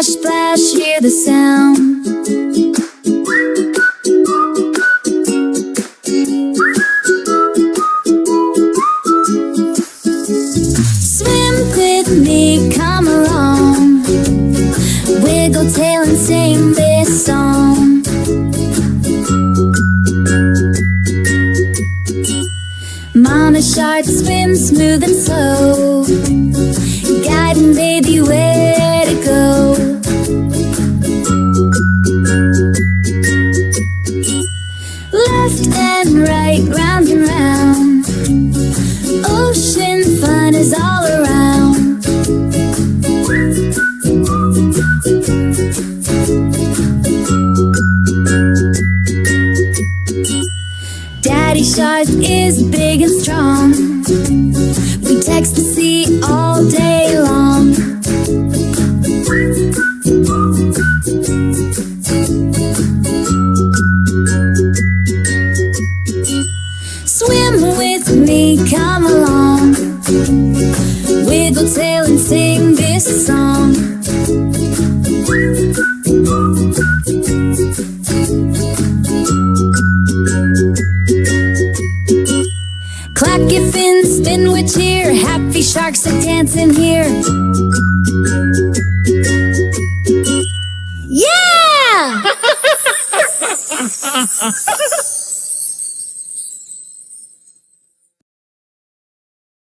splash, splash, hear the sound. Swim with me, come along. Wiggle tail and sing this song. Mama shark swims smooth and slow, guiding baby where to go. Left and right, round and round, ocean fun is all around. Daddy shark is big and strong. We text the sea all day long. Swim with me, come along. Wiggle tail and sing this song. Clack your fins, spin with cheer. Happy sharks are dancing here. Yeah!